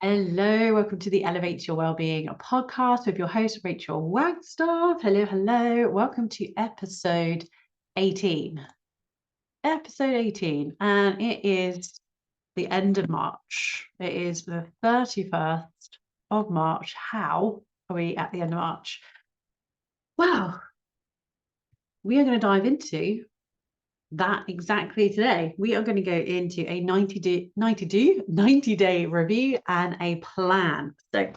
Hello, welcome to the Elevate Your Wellbeing podcast with your host, Rachael Wagstaff. Hello. Welcome to episode 18. Episode 18, and it is the end of March. It is the 31st of March. How are we at the end of March? Well, we are going to dive into that exactly today. We are going to go into a 90-day review and a plan. So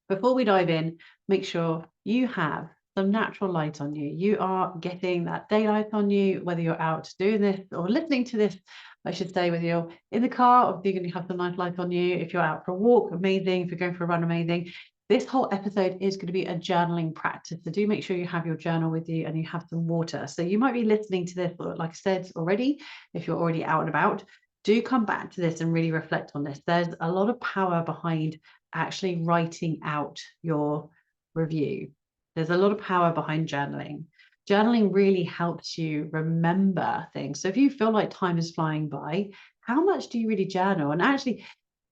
before we dive in, make sure you have some natural light on you. You are getting that daylight on you, whether you're out doing this or listening to this, I should say, whether you're in the car, obviously you're going to have some nice light on you. If you're out for a walk, amazing. If you're going for a run, amazing. This whole episode is going to be a journaling practice. So do make sure you have your journal with you and you have some water. So you might be listening to this, like I said already, if you're already out and about, do come back to this and really reflect on this. There's a lot of power behind actually writing out your review. There's a lot of power behind journaling. Journaling really helps you remember things. So if you feel like time is flying by, how much do you really journal? And actually,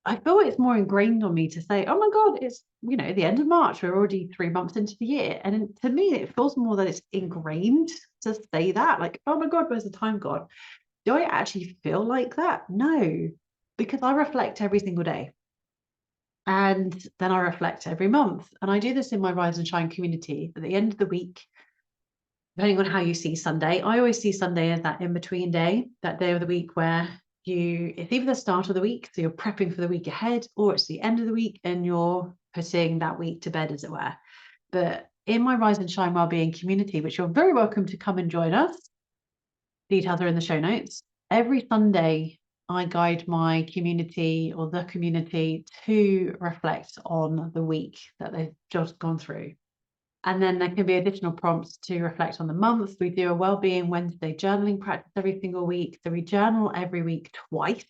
I feel it's more ingrained on me to say, oh my God, it's, the end of March. We're already 3 months into the year. And to me, it feels more that it's ingrained to say that, like, oh my God, where's the time gone? Do I actually feel like that? No, because I reflect every single day. And then I reflect every month. And I do this in my Rise and Shine community at the end of the week, depending on how you see Sunday. I always see Sunday as that in-between day, that day of the week where it's either the start of the week, so you're prepping for the week ahead, or it's the end of the week and you're putting that week to bed, as it were. But in my Rise and Shine Wellbeing community, which you're very welcome to come and join us, details are in the show notes. Every Sunday, I guide my community or the community to reflect on the week that they've just gone through. And then there can be additional prompts to reflect on the month. We do a Wellbeing Wednesday journaling practice every single week. So we journal every week twice.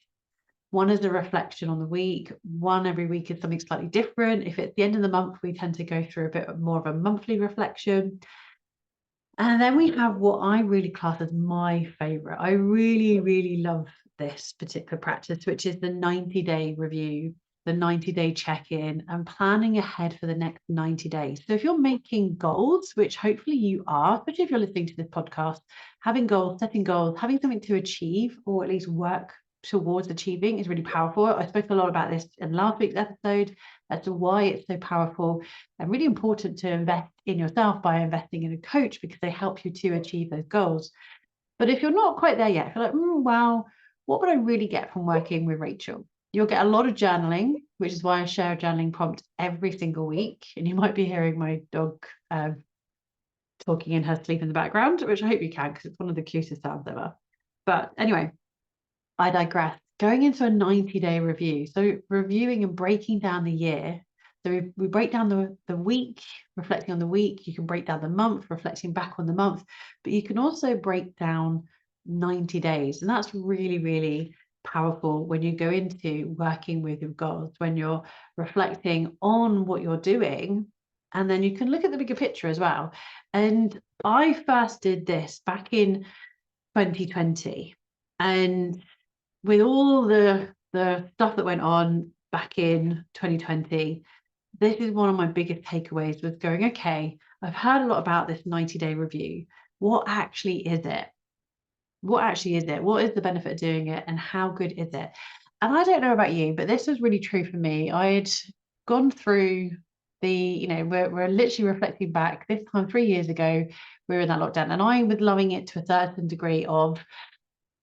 One is a reflection on the week. One every week is something slightly different. If it's the end of the month, we tend to go through a bit more of a monthly reflection. And then we have what I really class as my favorite. I really, really love this particular practice, which is the 90-day review, the 90-day check-in, and planning ahead for the next 90 days. So if you're making goals, which hopefully you are, especially if you're listening to this podcast, having goals, setting goals, having something to achieve, or at least work towards achieving, is really powerful. I spoke a lot about this in last week's episode as to why it's so powerful and really important to invest in yourself by investing in a coach, because they help you to achieve those goals. But if you're not quite there yet, if you're like, wow, what would I really get from working with Rachael? You'll get a lot of journaling, which is why I share a journaling prompt every single week. And you might be hearing my dog talking in her sleep in the background, which I hope you can, because it's one of the cutest sounds ever. But anyway, I digress. Going into a 90-day review. So reviewing and breaking down the year. So we break down the week, reflecting on the week. You can break down the month, reflecting back on the month. But you can also break down 90 days. And that's really, really powerful when you go into working with your goals, when you're reflecting on what you're doing. And then you can look at the bigger picture as well. And I first did this back in 2020. And with all the stuff that went on back in 2020, this is one of my biggest takeaways, was going, okay, I've heard a lot about this 90-day review. What actually is it? What actually is it? What is the benefit of doing it? And how good is it? And I don't know about you, but this was really true for me. I'd gone through we're literally reflecting back this time 3 years ago, we were in that lockdown, and I was loving it to a certain degree of,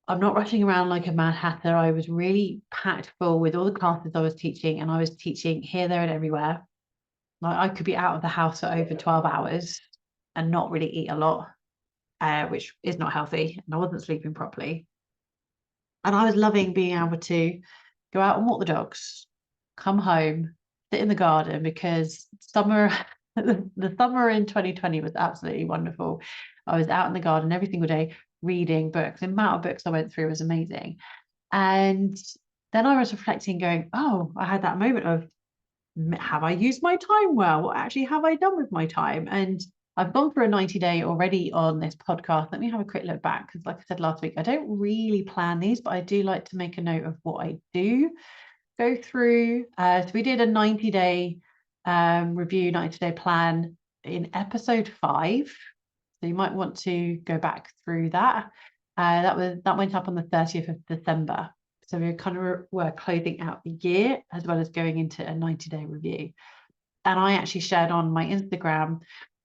I'm not rushing around like a mad hatter. I was really packed full with all the classes I was teaching, and I was teaching here, there, and everywhere. Like, I could be out of the house for over 12 hours and not really eat a lot, which is not healthy. And I wasn't sleeping properly. And I was loving being able to go out and walk the dogs, come home, sit in the garden, because summer, the summer in 2020 was absolutely wonderful. I was out in the garden every single day, reading books. The amount of books I went through was amazing. And then I was reflecting, going, oh, I had that moment of, have I used my time well? What actually have I done with my time? And I've gone for a 90-day already on this podcast. Let me have a quick look back, because like I said last week, I don't really plan these, but I do like to make a note of what I do. go through, so we did a 90-day review, 90-day plan in episode 5. So you might want to go back through that. That went up on the 30th of December. So we kind of were closing out the year as well as going into a 90-day review. And I actually shared on my Instagram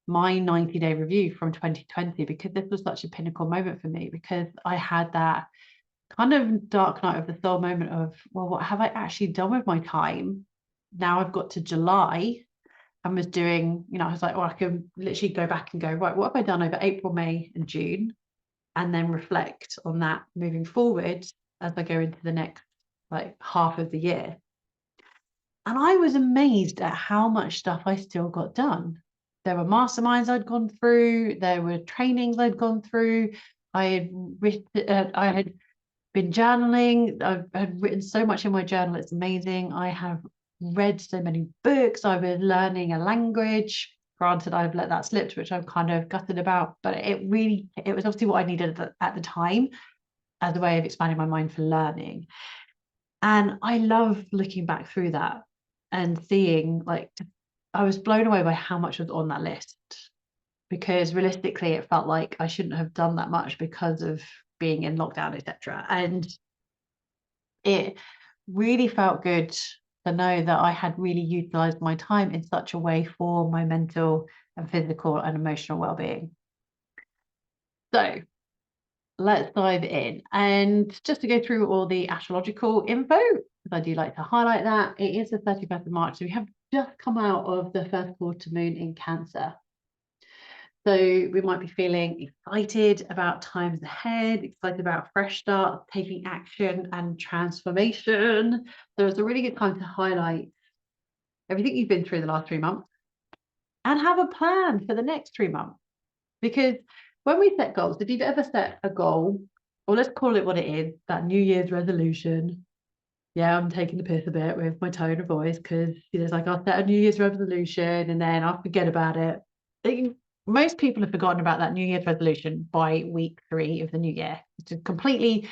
my 90-day review from 2020, because this was such a pinnacle moment for me, because I had that kind of dark night of the soul moment of, well, what have I actually done with my time? Now I've got to July and was doing, I was like, well, I can literally go back and go, right, what have I done over April, May, and June? And then reflect on that moving forward as I go into the next half of the year. And I was amazed at how much stuff I still got done. There were masterminds I'd gone through. There were trainings I'd gone through. I had been journaling. I had written so much in my journal. It's amazing. I have read so many books. I was learning a language. Granted, I've let that slip, which I'm kind of gutted about, but it was obviously what I needed at the time as a way of expanding my mind for learning. And I love looking back through that and seeing, I was blown away by how much was on that list, because realistically it felt like I shouldn't have done that much because of being in lockdown, etc. And it really felt good to know that I had really utilized my time in such a way for my mental and physical and emotional well-being. So let's dive in. And just to go through all the astrological info, because I do like to highlight that, it is the 31st of March. So we have just come out of the first quarter moon in Cancer. So we might be feeling excited about times ahead, excited about fresh starts, taking action and transformation. So it's a really good time to highlight everything you've been through the last 3 months and have a plan for the next 3 months. Because when we set goals, if you've ever set a goal, or let's call it what it is, that New Year's resolution. Yeah, I'm taking the piss a bit with my tone of voice, because it's like I'll set a New Year's resolution and then I'll forget about it. Most people have forgotten about that New Year's resolution by week 3 of the new year. It's just completely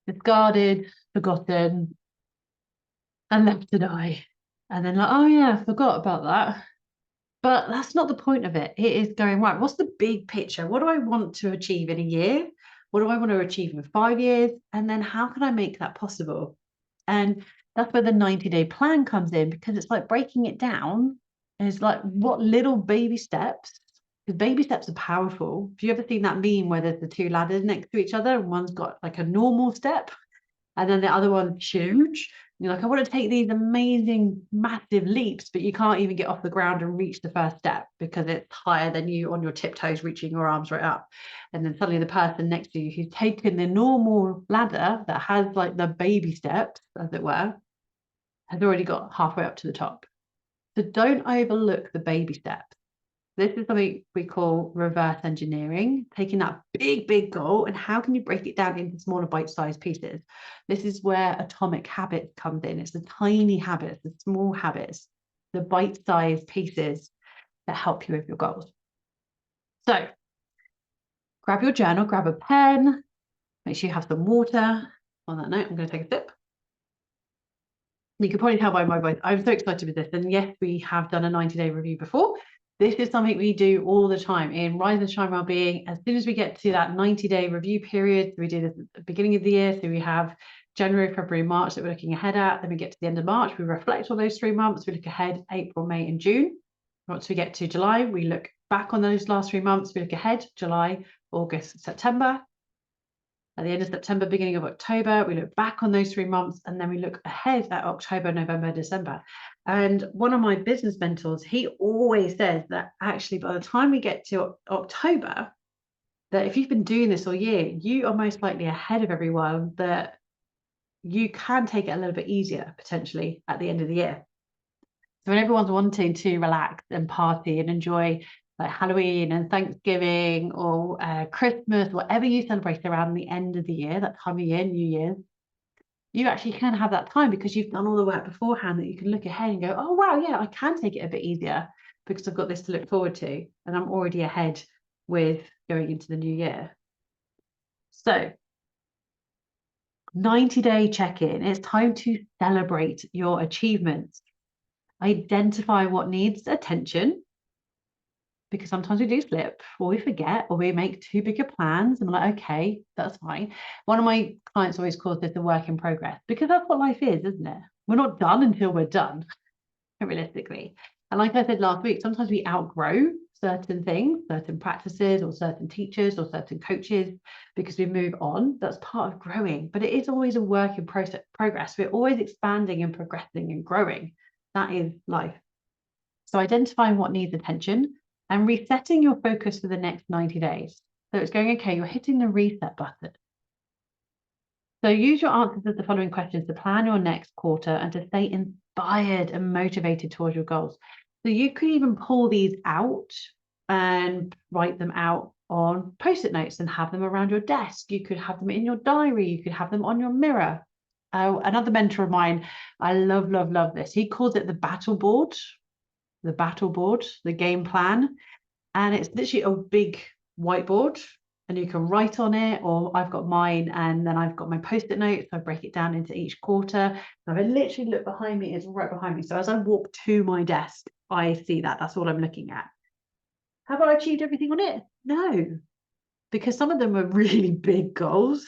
discarded, forgotten, and left to die. And then oh yeah, I forgot about that. But that's not the point of it. It is going, right, what's the big picture? What do I want to achieve in a year? What do I want to achieve in 5 years? And then how can I make that possible? And that's where the 90-day plan comes in, because it's like breaking it down. Is like, what little baby steps, because baby steps are powerful. Have you ever seen that meme where there's the 2 ladders next to each other and one's got like a normal step and then the other one's huge? And you're like, I want to take these amazing, massive leaps, but you can't even get off the ground and reach the first step because it's higher than you on your tiptoes, reaching your arms right up. And then suddenly the person next to you who's taken the normal ladder that has like the baby steps, as it were, has already got halfway up to the top. So don't overlook the baby steps. This is something we call reverse engineering, taking that big, big goal and how can you break it down into smaller bite-sized pieces? This is where atomic habits comes in. It's the tiny habits, the small habits, the bite-sized pieces that help you with your goals. So grab your journal, grab a pen, make sure you have some water. On that note, I'm going to take a sip. You can probably tell by my voice, I'm so excited with this. And yes, we have done a 90-day review before. This is something we do all the time in Rise and Shine Wellbeing. As soon as we get to that 90-day review period, we do this at the beginning of the year. So we have January, February, March that we're looking ahead at. Then we get to the end of March, we reflect on those 3 months. We look ahead April, May, and June. Once we get to July, we look back on those last 3 months. We look ahead July, August, September. At the end of September, beginning of October, we look back on those 3 months, and then we look ahead at October, November, December. And one of my business mentors, he always says that actually by the time we get to October, that if you've been doing this all year, you are most likely ahead of everyone, that you can take it a little bit easier potentially at the end of the year. So when everyone's wanting to relax and party and enjoy like Halloween and Thanksgiving or Christmas, whatever you celebrate around the end of the year, that time of year, New Year's, you actually can have that time because you've done all the work beforehand, that you can look ahead and go, oh, wow, yeah, I can take it a bit easier because I've got this to look forward to and I'm already ahead with going into the new year. So 90-day check-in. It's time to celebrate your achievements. Identify what needs attention, because sometimes we do slip or we forget or we make too big of plans and we're like, okay, that's fine. One of my clients always calls this a work in progress, because that's what life is, isn't it? We're not done until we're done, realistically. And like I said last week, sometimes we outgrow certain things, certain practices or certain teachers or certain coaches, because we move on. That's part of growing, but it is always a work in progress. We're always expanding and progressing and growing. That is life. So identifying what needs attention and resetting your focus for the next 90 days. So it's going, okay, you're hitting the reset button. So use your answers to the following questions to plan your next quarter and to stay inspired and motivated towards your goals. So you could even pull these out and write them out on Post-it notes and have them around your desk. You could have them in your diary. You could have them on your mirror. Another mentor of mine, I love this. He calls it the battle board, the game plan. And it's literally a big whiteboard and you can write on it, or I've got mine and then I've got my Post-it notes. So I break it down into each quarter. So I literally look behind me, it's right behind me. So as I walk to my desk, I see that. That's all I'm looking at. Have I achieved everything on it? No, because some of them are really big goals,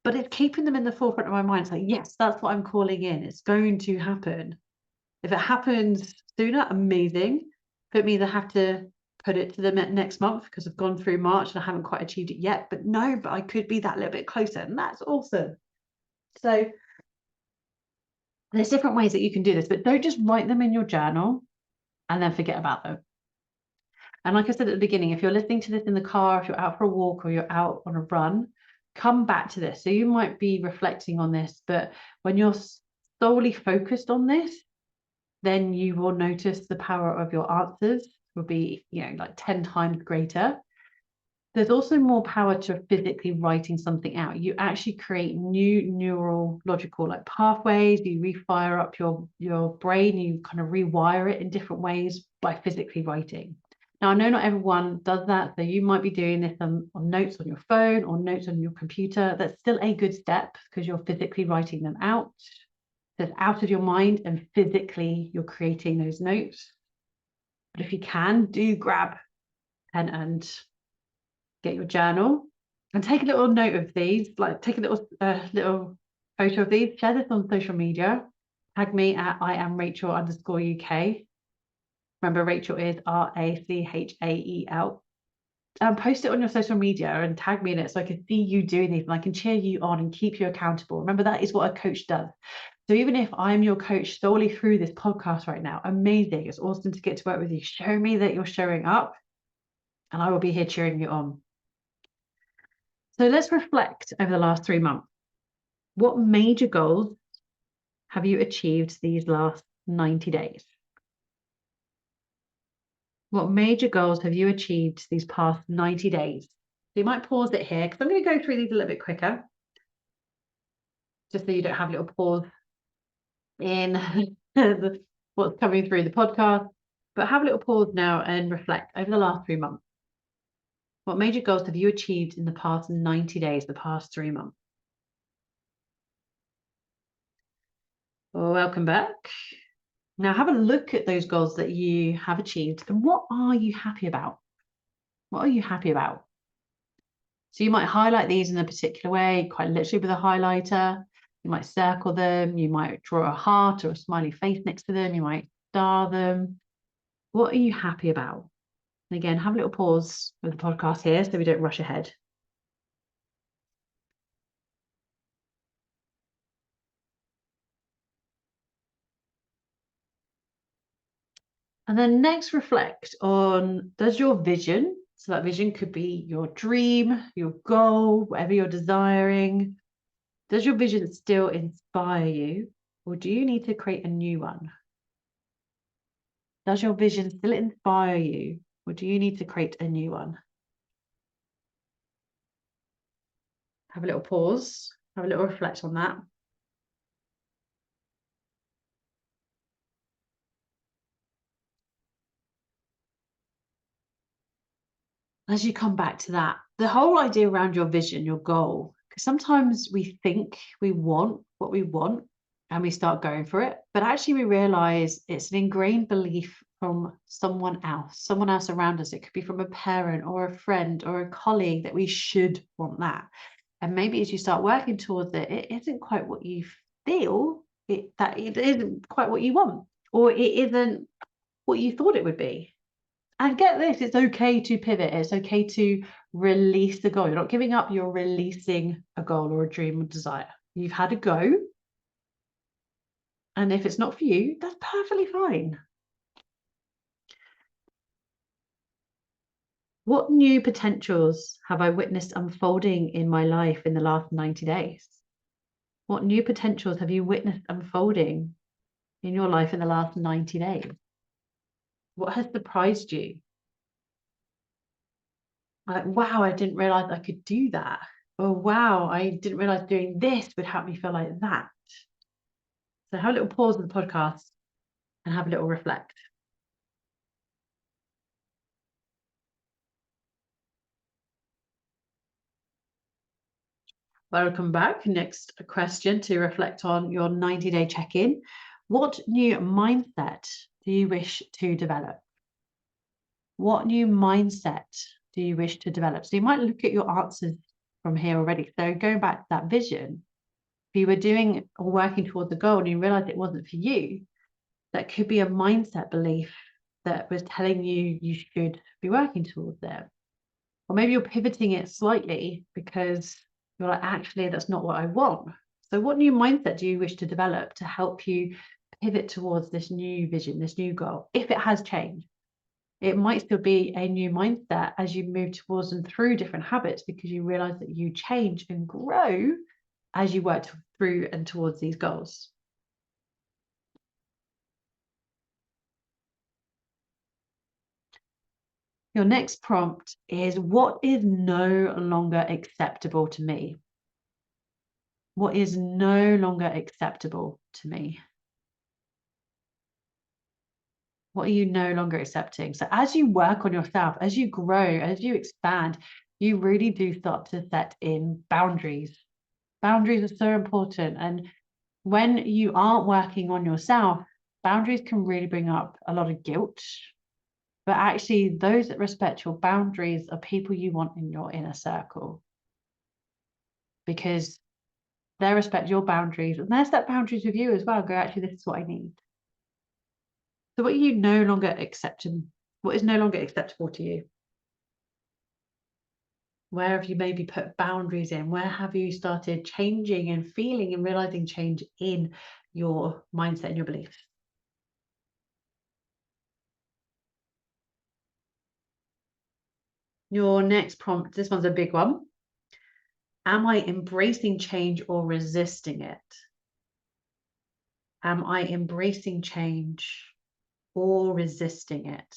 but it's keeping them in the forefront of my mind. It's like, yes, that's what I'm calling in. It's going to happen. If it happens sooner, amazing. If it means I have to put it to the next month because I've gone through March and I haven't quite achieved it yet, but no, but I could be that little bit closer, and that's awesome. So there's different ways that you can do this, but don't just write them in your journal and then forget about them. And like I said at the beginning, if you're listening to this in the car, if you're out for a walk or you're out on a run, come back to this. So you might be reflecting on this, but when you're solely focused on this, then you will notice the power of your answers will be, like 10 times greater. There's also more power to physically writing something out. You actually create new neurological like pathways. You refire up your brain. You kind of rewire it in different ways by physically writing. Now, I know not everyone does that, so you might be doing this on notes on your phone or notes on your computer. That's still a good step because you're physically writing them out. That's out of your mind and physically you're creating those notes. But if you can, do grab pen and get your journal and take a little note of these, like take a little photo of these, share this on social media, tag me at @IamRachel_UK. Remember, Rachel is Rachael. Post it on your social media and tag me in it so I can see you doing these and I can cheer you on and keep you accountable. Remember, that is what a coach does. So even if I'm your coach solely through this podcast right now, amazing. It's awesome to get to work with you. Show me that you're showing up and I will be here cheering you on. So let's reflect over the last 3 months. What major goals have you achieved these last 90 days? What major goals have you achieved these past 90 days? So you might pause it here because I'm going to go through these a little bit quicker, just so you don't have a little pause in what's coming through the podcast. But have a little pause now and reflect over the last 3 months. What major goals have you achieved in the past 90 days, the past 3 months? Welcome back. Now have a look at those goals that you have achieved and what are you happy about? What are you happy about? So you might highlight these in a particular way, quite literally with a highlighter. You might circle them. You might draw a heart or a smiley face next to them. You might star them. What are you happy about? And again, have a little pause with the podcast here so we don't rush ahead. And then next reflect on, does your vision, so that vision could be your dream, your goal, whatever you're desiring, does your vision still inspire you or do you need to create a new one? Does your vision still inspire you or do you need to create a new one? Have a little pause, have a little reflect on that. As you come back to that, the whole idea around your vision, your goal, Sometimes we think we want what we want and we start going for it, but actually we realize it's an ingrained belief from someone else around us. It could be from a parent or a friend or a colleague that we should want that. And maybe as you start working towards it, it isn't quite what you feel, that it isn't quite what you want, or it isn't what you thought it would be. And get this, it's okay to pivot. It's okay to release the goal. You're not giving up, you're releasing a goal or a dream or desire. You've had a go. And if it's not for you, that's perfectly fine. What new potentials have I witnessed unfolding in my life in the last 90 days? What new potentials have you witnessed unfolding in your life in the last 90 days? What has surprised you? Like, wow, I didn't realize I could do that. Or wow, I didn't realize doing this would help me feel like that. So have a little pause in the podcast and have a little reflect. Welcome back. Next question to reflect on your 90-day check-in. What new mindset do you wish to develop? What new mindset do you wish to develop? So you might look at your answers from here already. So going back to that vision, if you were doing or working towards a goal and you realized it wasn't for you, that could be a mindset belief that was telling you you should be working towards it. Or maybe you're pivoting it slightly because you're like, actually, that's not what I want. So what new mindset do you wish to develop to help you pivot towards this new vision, this new goal, if it has changed? It might still be a new mindset as you move towards and through different habits, because you realize that you change and grow as you work through and towards these goals. Your next prompt is, what is no longer acceptable to me? What is no longer acceptable to me? What are you no longer accepting? So as you work on yourself, as you grow, as you expand, you really do start to set in boundaries. Boundaries are so important. And when you aren't working on yourself, boundaries can really bring up a lot of guilt. But actually, those that respect your boundaries are people you want in your inner circle, because they respect your boundaries and they set boundaries with you as well. Go, actually, this is what I need. So what are you no longer accepting? What is no longer acceptable to you? Where have you maybe put boundaries in? Where have you started changing and feeling and realizing change in your mindset and your beliefs? Your next prompt, this one's a big one. Am I embracing change or resisting it? Am I embracing change or resisting it?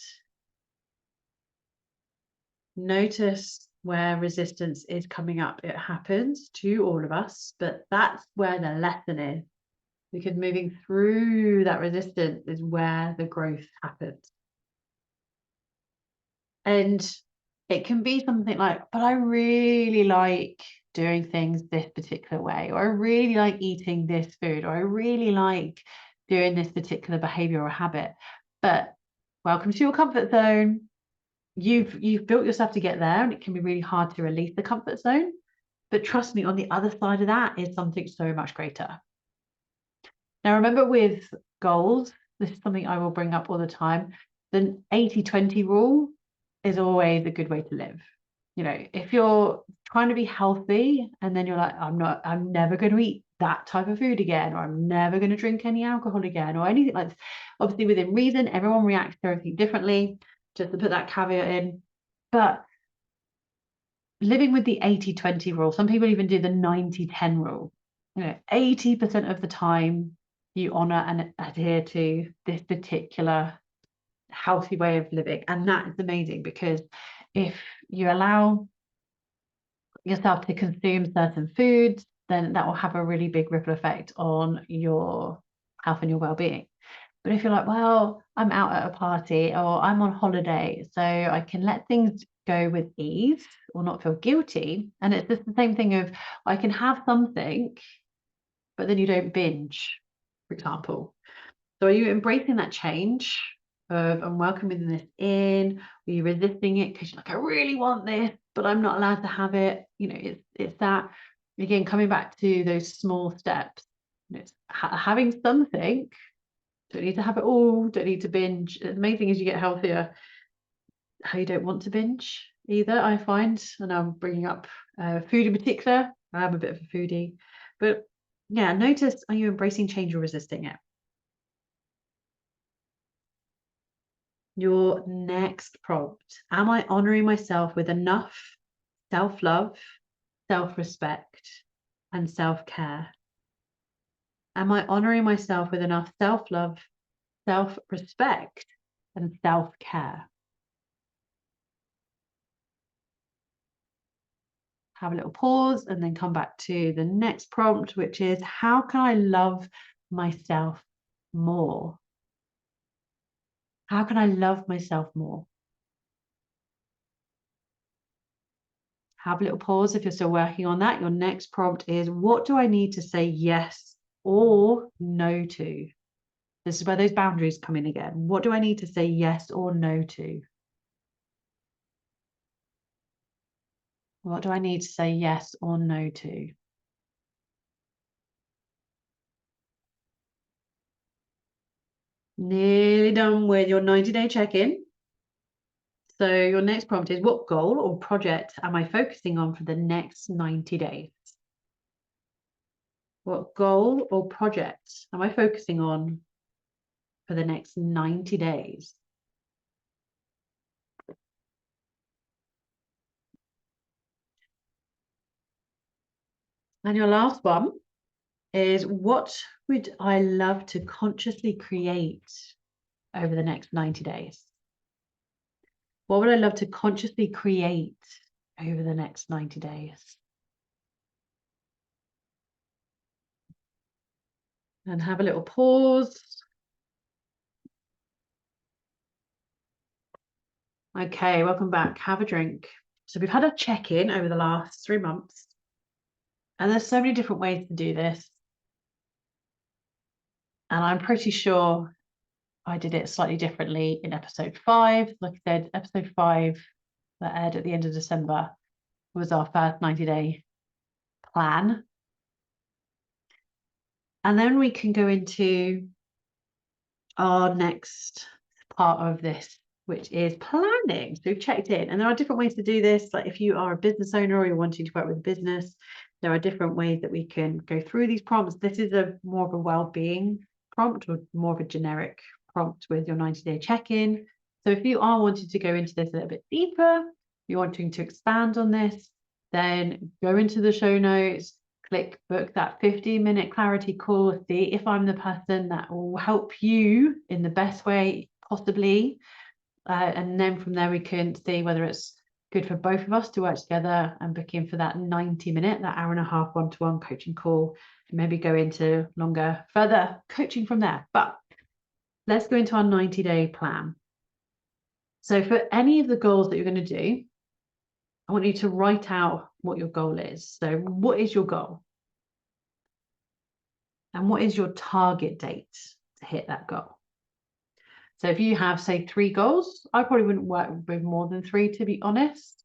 Notice where resistance is coming up. It happens to all of us, but that's where the lesson is, because moving through that resistance is where the growth happens. And it can be something like, but I really like doing things this particular way, or I really like eating this food, or I really like doing this particular behavior or habit. But welcome to your comfort zone. You've built yourself to get there, and it can be really hard to release the comfort zone. But trust me, on the other side of that is something so much greater. Now, remember, with goals, this is something I will bring up all the time. The 80-20 rule is always a good way to live. You know, if you're trying to be healthy and then you're like, I'm never going to eat that type of food again, or I'm never going to drink any alcohol again, or anything like this. Obviously, within reason, everyone reacts to everything differently, just to put that caveat in. But living with the 80-20 rule, some people even do the 90-10 rule. You know, 80% of the time you honor and adhere to this particular healthy way of living. And that is amazing, because if you allow yourself to consume certain foods, then that will have a really big ripple effect on your health and your well-being. But if you're like, well, I'm out at a party or I'm on holiday, so I can let things go with ease or not feel guilty. And it's just the same thing of, I can have something, but then you don't binge, for example. So are you embracing that change of, I'm welcoming this in? Are you resisting it because you're like, I really want this, but I'm not allowed to have it? You know, it's that, again, coming back to those small steps. You know, it's having something. Don't need to have it all, don't need to binge. The main thing is you get healthier. How you don't want to binge either, I find. And I'm bringing up food in particular. I am a bit of a foodie. But yeah, notice, are you embracing change or resisting it? Your next prompt. Am I honoring myself with enough self-love, self-respect, and self-care? Am I honoring myself with enough self-love, self-respect, and self-care? Have a little pause and then come back to the next prompt, which is, how can I love myself more? How can I love myself more? Have a little pause if you're still working on that. Your next prompt is, what do I need to say yes or no to? This is where those boundaries come in again. What do I need to say yes or no to? What do I need to say yes or no to? Nearly done with your 90-day check-in. So your next prompt is, what goal or project am I focusing on for the next 90 days? What goal or project am I focusing on for the next 90 days? And your last one is, what would I love to consciously create over the next 90 days? What would I love to consciously create over the next 90 days? And have a little pause. Okay, welcome back. Have a drink. So we've had a check-in over the last 3 months. And there's so many different ways to do this. And I'm pretty sure I did it slightly differently in episode 5. Like I said, episode 5 that aired at the end of December was our first 90-day plan. And then we can go into our next part of this, which is planning. So we've checked in, and there are different ways to do this. Like if you are a business owner or you're wanting to work with a business, there are different ways that we can go through these prompts. This is more of a well-being prompt, or more of a generic prompt with your 90-day check-in. So if you are wanting to go into this a little bit deeper, you're wanting to expand on this, then go into the show notes, click book that 15-minute clarity call, see if I'm the person that will help you in the best way possibly. And then from there, we can see whether it's good for both of us to work together and book in for that 90-minute, that hour and a half one-to-one coaching call, and maybe go into longer, further coaching from there. But let's go into our 90-day plan. So for any of the goals that you're going to do, I want you to write out what your goal is. So what is your goal? And what is your target date to hit that goal? So if you have, say, 3 goals, I probably wouldn't work with more than 3, to be honest,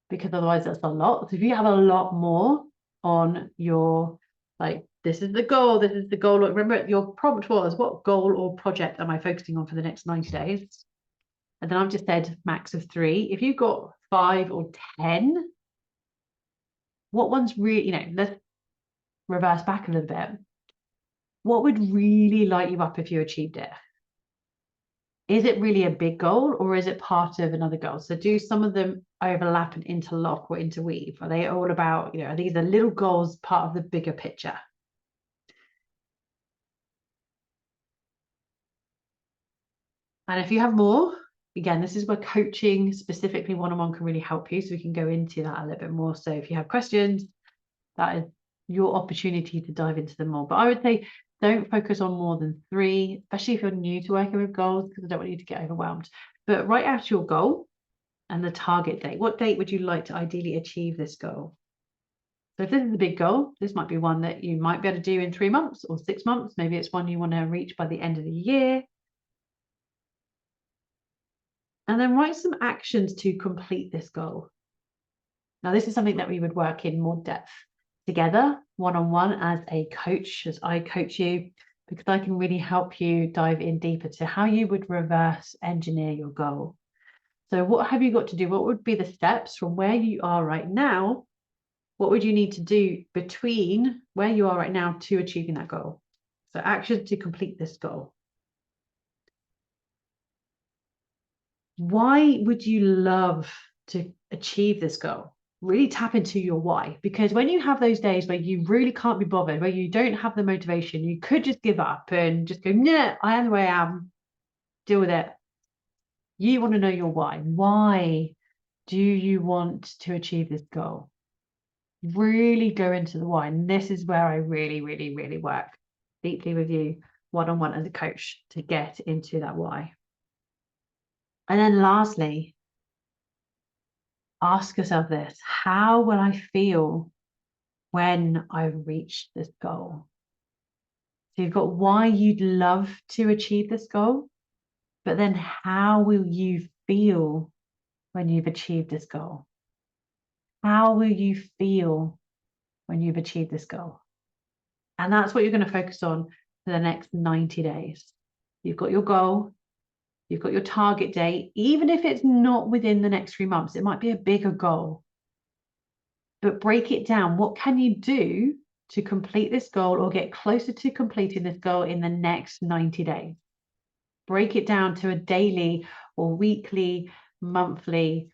because otherwise that's a lot. So if you have a lot more on your, like, this is the goal, this is the goal. Remember, your prompt was, what goal or project am I focusing on for the next 90 days? And then I've just said max of 3. If you've got 5 or 10, what one's really, let's reverse back a little bit. What would really light you up if you achieved it? Is it really a big goal, or is it part of another goal? So do some of them overlap and interlock or interweave? Are they all about, are these the little goals part of the bigger picture? And if you have more, again, this is where coaching, specifically one-on-one, can really help you. So we can go into that a little bit more. So if you have questions, that is your opportunity to dive into them more. But I would say don't focus on more than 3, especially if you're new to working with goals, because I don't want you to get overwhelmed. But write out your goal and the target date. What date would you like to ideally achieve this goal? So if this is a big goal, this might be one that you might be able to do in 3 months or 6 months. Maybe it's one you want to reach by the end of the year. And then write some actions to complete this goal. Now, this is something that we would work in more depth together, one-on-one as a coach, as I coach you, because I can really help you dive in deeper to how you would reverse engineer your goal. So what have you got to do? What would be the steps from where you are right now? What would you need to do between where you are right now to achieving that goal? So actions to complete this goal. Why would you love to achieve this goal? Really tap into your why, because when you have those days where you really can't be bothered, where you don't have the motivation, you could just give up and just go, nah, I am the way I am, deal with it. You want to know your why. Why do you want to achieve this goal? Really go into the why. And this is where I really, really, really work deeply with you one-on-one as a coach to get into that why. And then lastly, ask yourself this: how will I feel when I've reached this goal? So you've got why you'd love to achieve this goal, but then how will you feel when you've achieved this goal? How will you feel when you've achieved this goal? And that's what you're going to focus on for the next 90 days. You've got your goal, you've got your target date, even if it's not within the next 3 months, it might be a bigger goal. But break it down. What can you do to complete this goal or get closer to completing this goal in the next 90 days? Break it down to a daily or weekly, monthly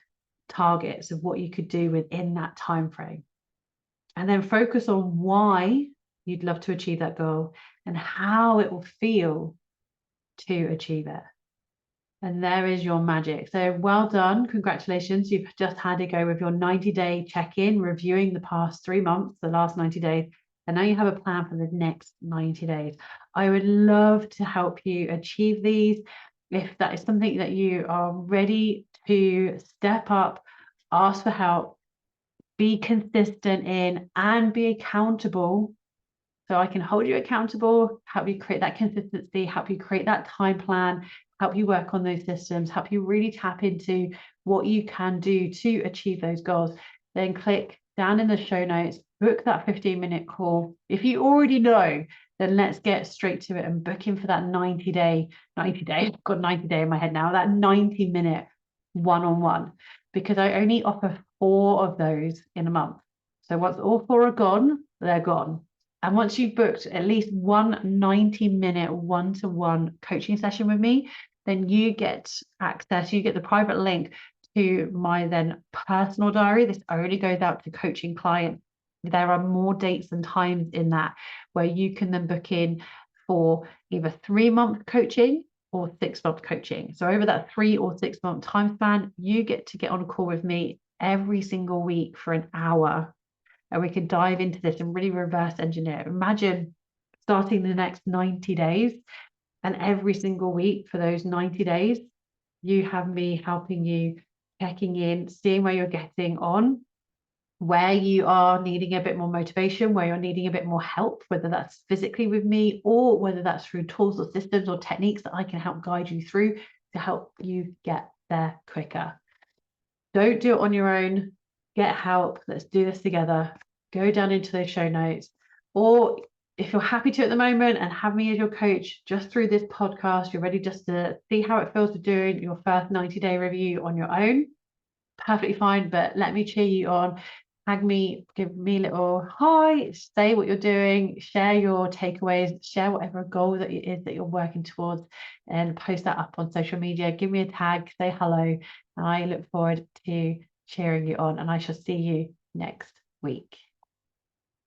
targets of what you could do within that time frame. And then focus on why you'd love to achieve that goal and how it will feel to achieve it. And there is your magic. So well done. Congratulations. You've just had to go with your 90-day check-in, reviewing the past 3 months, the last 90 days. And now you have a plan for the next 90 days. I would love to help you achieve these. If that is something that you are ready to step up, ask for help, be consistent in, and be accountable. So I can hold you accountable, help you create that consistency, help you create that time plan, help you work on those systems, help you really tap into what you can do to achieve those goals. Then click down in the show notes, book that 15-minute call. If you already know, then let's get straight to it and book in for that 90 day, I've got 90 day in my head now, that 90-minute one-on-one, because I only offer 4 of those in a month. So once all 4 are gone, they're gone. And once you've booked at least one 90-minute one-to-one coaching session with me, then you get access, you get the private link to my then personal diary. This only goes out to coaching clients. There are more dates and times in that where you can then book in for either 3-month coaching or 6-month coaching. So over that 3 or 6-month time span, you get to get on a call with me every single week for an hour. And we can dive into this and really reverse engineer. Imagine starting the next 90 days, and every single week for those 90 days, you have me helping you, checking in, seeing where you're getting on, where you are needing a bit more motivation, where you're needing a bit more help, whether that's physically with me or whether that's through tools or systems or techniques that I can help guide you through to help you get there quicker. Don't do it on your own. Get help. Let's do this together. Go down into those show notes. Or if you're happy to at the moment and have me as your coach just through this podcast, you're ready just to see how it feels to doing your first 90-day review on your own, perfectly fine. But let me cheer you on. Tag me, give me a little hi, say what you're doing, share your takeaways, share whatever goal that it is that you're working towards, and post that up on social media. Give me a tag, say hello. I look forward to cheering you on, and I shall see you next week.